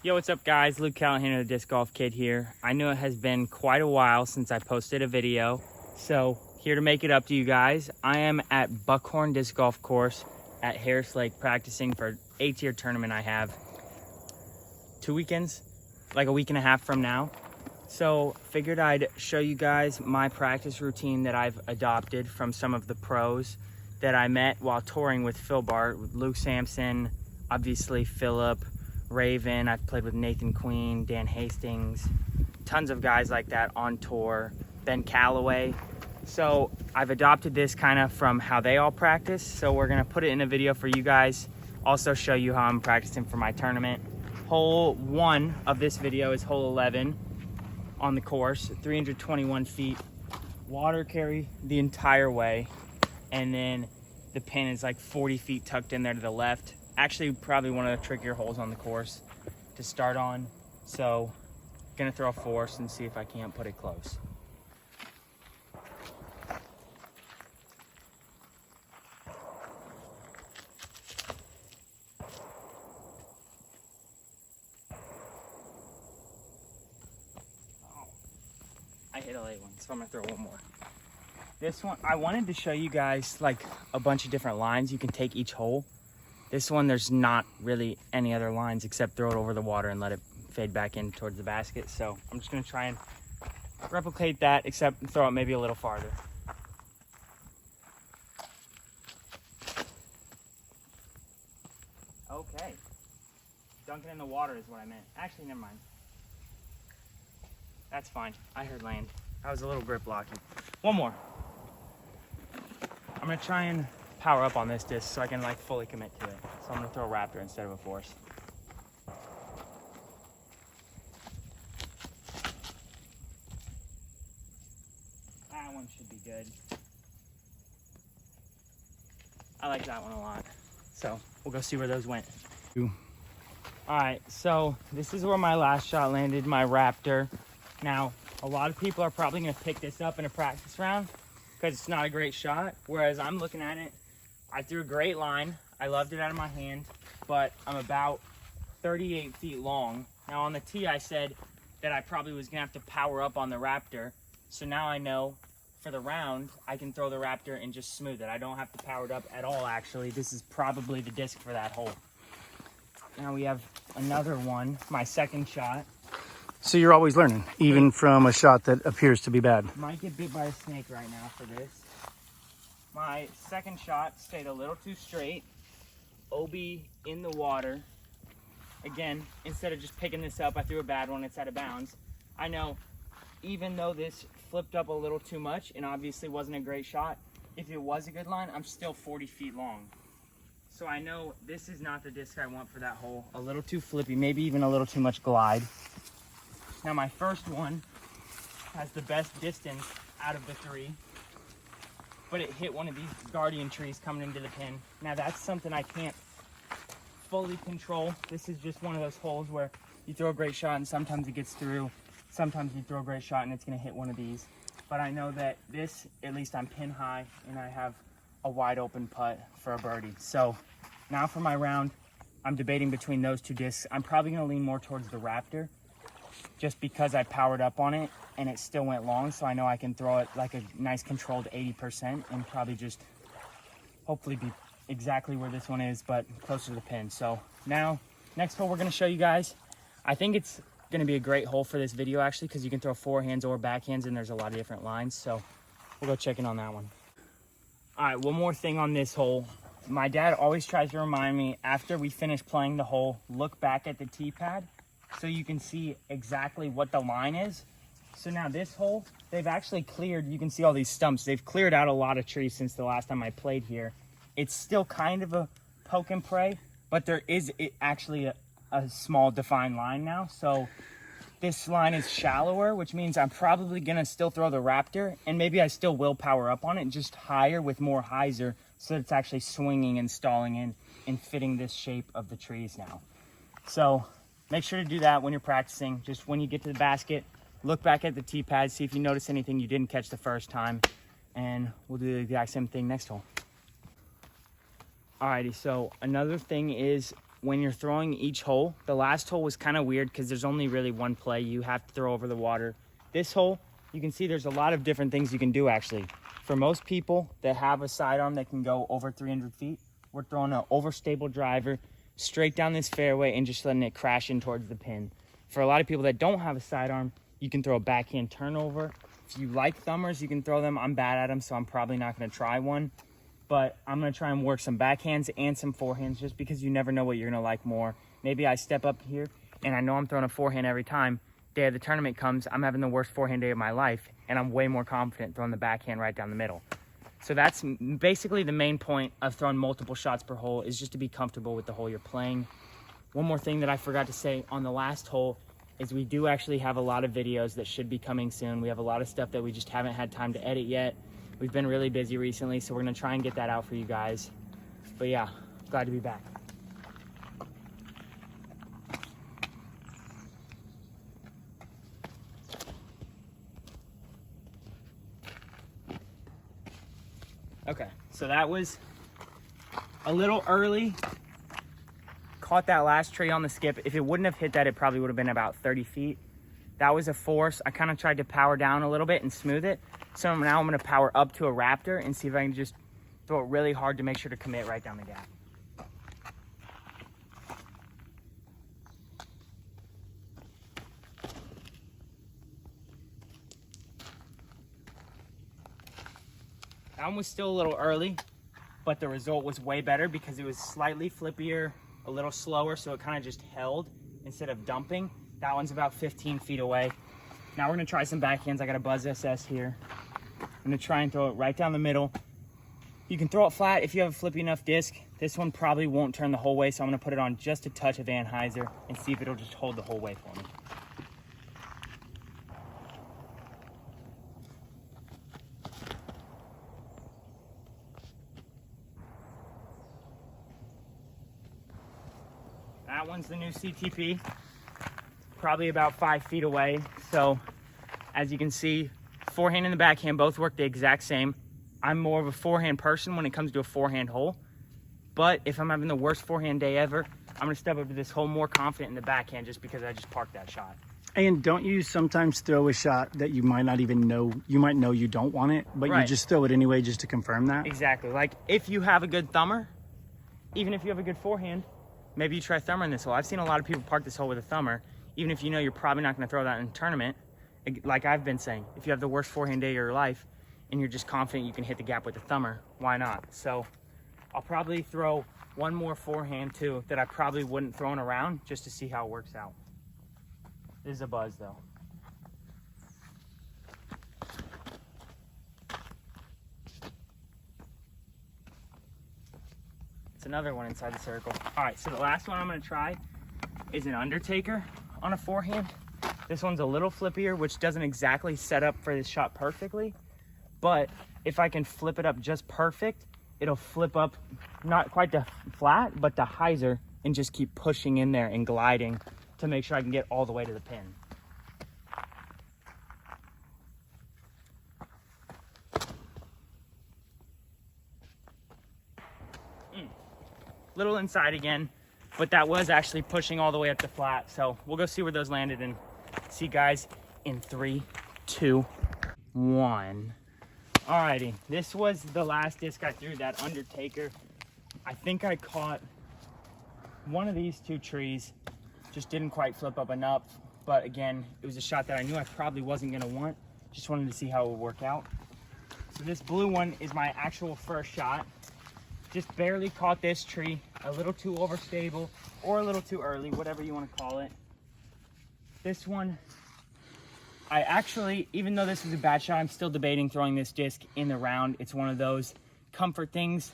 Yo, what's up guys? Luke Callahan, the Disc Golf Kid here. I know it has been quite a while since I posted a video, so here to make it up to you guys. I am at Buckhorn Disc Golf Course at Harris Lake practicing for 8-tier tournament I have 2 weekends, like a week and a half from now. So figured I'd show you guys my practice routine that I've adopted from some of the pros that I met while touring with Phil Bart, with Luke Sampson, obviously Philip, Raven. I've played with Nathan Queen, Dan Hastings, tons of guys like that on tour, Ben Calloway. So I've adopted this kind of from how they all practice. So we're gonna put it in a video for you guys. Also show you how I'm practicing for my tournament. Hole 1 of this video is hole 11 on the course, 321 feet. Water carry the entire way. And then the pin is like 40 feet tucked in there to the left. Actually, probably one of the trickier holes on the course to start on. So, gonna throw a force and see if I can't put it close. Oh, I hit a late one, so I'm gonna throw one more. This one, I wanted to show you guys like a bunch of different lines you can take each hole. This one, there's not really any other lines except throw it over the water and let it fade back in towards the basket. So I'm just gonna try and replicate that, except throw it maybe a little farther. Okay. Dunking in the water is what I meant. Actually, never mind. That's fine. I heard land. I was a little grip blocking. One more. I'm gonna try and power up on this disc so I can like fully commit to it. So I'm gonna throw a Raptor instead of a force. That one should be good. I like that one a lot. So we'll go see where those went. All right, so this is where my last shot landed, my Raptor. Now, a lot of people are probably gonna pick this up in a practice round because it's not a great shot. Whereas I'm looking at it, I threw a great line. I loved it out of my hand, but I'm about 38 feet long. Now on the tee, I said that I probably was gonna have to power up on the Raptor. So now I know for the round, I can throw the Raptor and just smooth it. I don't have to power it up at all, actually. This is probably the disc for that hole. Now we have another one, my second shot. So you're always learning, even from a shot that appears to be bad. Might get bit by a snake right now for this. My second shot stayed a little too straight. OB in the water. Again, instead of just picking this up, I threw a bad one. It's out of bounds. I know, even though this flipped up a little too much and obviously wasn't a great shot, if it was a good line, I'm still 40 feet long. So I know this is not the disc I want for that hole. A little too flippy, maybe even a little too much glide. Now my first one has the best distance out of the 3. But it hit one of these guardian trees coming into the pin. Now that's something I can't fully control. This is just one of those holes where you throw a great shot and sometimes it gets through. Sometimes you throw a great shot and it's gonna hit one of these. But I know that this, at least I'm pin high and I have a wide open putt for a birdie. So now for my round, I'm debating between those two discs. I'm probably gonna lean more towards the Raptor just because I powered up on it and it still went long, so I know I can throw it like a nice controlled 80% and probably just hopefully be exactly where this one is, but closer to the pin. So now, next hole we're gonna show you guys. I think it's gonna be a great hole for this video actually, because you can throw forehands or backhands and there's a lot of different lines. So we'll go check in on that one. All right, one more thing on this hole. My dad always tries to remind me after we finish playing the hole, look back at the tee pad so you can see exactly what the line is. So now this hole, they've actually cleared, you can see all these stumps. They've cleared out a lot of trees since the last time I played here. It's still kind of a poke and pray, but there is actually a small defined line now. So this line is shallower, which means I'm probably gonna still throw the Raptor, and maybe I still will power up on it, just higher with more hyzer, so it's actually swinging and stalling in and fitting this shape of the trees now. So make sure to do that when you're practicing. Just when you get to the basket, look back at the tee pad, see if you notice anything you didn't catch the first time, and we'll do the exact same thing next hole. Alrighty, so another thing is when you're throwing each hole, the last hole was kind of weird because there's only really one play. You have to throw over the water. This hole, you can see there's a lot of different things you can do actually. For most people that have a sidearm that can go over 300 feet, we're throwing an overstable driver straight down this fairway and just letting it crash in towards the pin. For a lot of people that don't have a sidearm, you can throw a backhand turnover. If you like thumbers, you can throw them. I'm bad at them, so I'm probably not going to try one. But I'm going to try and work some backhands and some forehands just because you never know what you're going to like more. Maybe I step up here and I know I'm throwing a forehand every time. Day of the tournament comes, I'm having the worst forehand day of my life, and I'm way more confident throwing the backhand right down the middle. So that's basically the main point of throwing multiple shots per hole, is just to be comfortable with the hole you're playing. One more thing that I forgot to say on the last hole is we do actually have a lot of videos that should be coming soon. We have a lot of stuff that we just haven't had time to edit yet. We've been really busy recently, so we're gonna try and get that out for you guys. But yeah, glad to be back. Okay, so that was a little early. Caught that last tree on the skip. If it wouldn't have hit that, it probably would have been about 30 feet. That was a force. I kind of tried to power down a little bit and smooth it. So now I'm going to power up to a raptor and see if I can just throw it really hard to make sure to commit right down the gap. That one was still a little early, but the result was way better because it was slightly flippier, a little slower, so it kind of just held instead of dumping. That one's about 15 feet away. Now we're gonna try some backhands. I got a Buzz SS here. I'm gonna try and throw it right down the middle. You can throw it flat if you have a flippy enough disc. This one probably won't turn the whole way, so I'm gonna put it on just a touch of Anheuser and see if it'll just hold the whole way for me. That one's the new CTP, probably about 5 feet away. So as you can see, forehand and the backhand both work the exact same. I'm more of a forehand person when it comes to a forehand hole. But if I'm having the worst forehand day ever, I'm gonna step up to this hole more confident in the backhand just because I just parked that shot. And don't you sometimes throw a shot that you might not even know, you might know you don't want it, but Right. you just throw it anyway just to confirm that? Exactly. Like if you have a good thumber, even if you have a good forehand, maybe you try thumber in this hole. I've seen a lot of people park this hole with a thumber, even if you know you're probably not going to throw that in a tournament. Like I've been saying, if you have the worst forehand day of your life and you're just confident you can hit the gap with the thumber, why not? So I'll probably throw one more forehand too that I probably wouldn't throw around just to see how it works out. This is a Buzz though. It's another one inside the circle. All right, so the last one I'm gonna try is an Undertaker on a forehand. This one's a little flippier, which doesn't exactly set up for this shot perfectly, but if I can flip it up just perfect, it'll flip up, not quite to flat, but to hyzer and just keep pushing in there and gliding to make sure I can get all the way to the pin. Little inside again, but that was actually pushing all the way up the flat. So we'll go see where those landed and see guys in 3, 2, 1. Alrighty, this was the last disc I threw, that Undertaker. I think I caught one of these two trees, just didn't quite flip up enough. But again, it was a shot that I knew I probably wasn't gonna want. Just wanted to see how it would work out. So this blue one is my actual first shot. Just barely caught this tree, a little too overstable or a little too early, whatever you want to call it. This one, I actually, even though this was a bad shot, I'm still debating throwing this disc in the round. It's one of those comfort things.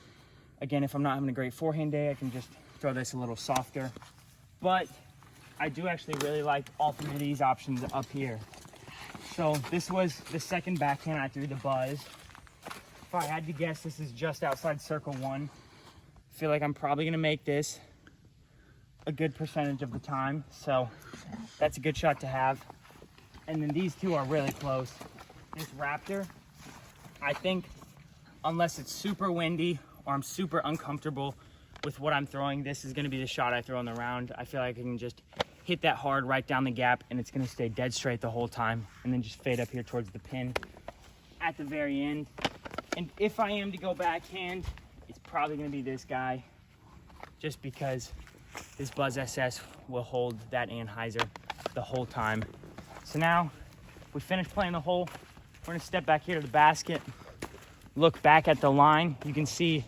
Again, if I'm not having a great forehand day, I can just throw this a little softer. But I do actually really like all three of these options up here. So this was the second backhand I threw the Buzz. If I had to guess, this is just outside circle 1. I feel like I'm probably gonna make this a good percentage of the time, so that's a good shot to have. And then these two are really close. This Raptor, I think, unless it's super windy or I'm super uncomfortable with what I'm throwing, this is gonna be the shot I throw in the round. I feel like I can just hit that hard right down the gap and it's gonna stay dead straight the whole time and then just fade up here towards the pin at the very end. And if I am to go backhand, it's probably gonna be this guy, just because this Buzz SS will hold that Anheuser the whole time. So now we finished playing the hole. We're gonna step back here to the basket, look back at the line. You can see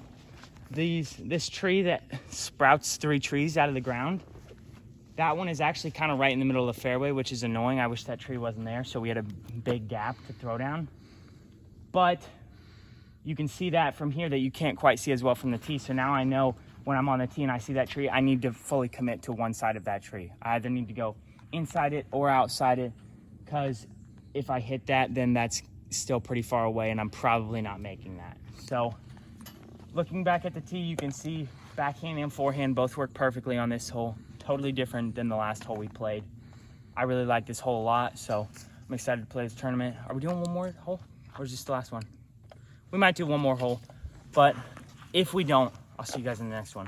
this tree that sprouts 3 trees out of the ground. That one is actually kind of right in the middle of the fairway, which is annoying. I wish that tree wasn't there, so we had a big gap to throw down. But you can see that from here that you can't quite see as well from the tee. So now I know when I'm on the tee and I see that tree, I need to fully commit to one side of that tree. I either need to go inside it or outside it, because if I hit that, then that's still pretty far away and I'm probably not making that. So looking back at the tee, you can see backhand and forehand both work perfectly on this hole. Totally different than the last hole we played. I really like this hole a lot, so I'm excited to play this tournament. Are we doing one more hole, or is this the last one? We might do one more hole, but if we don't, I'll see you guys in the next one.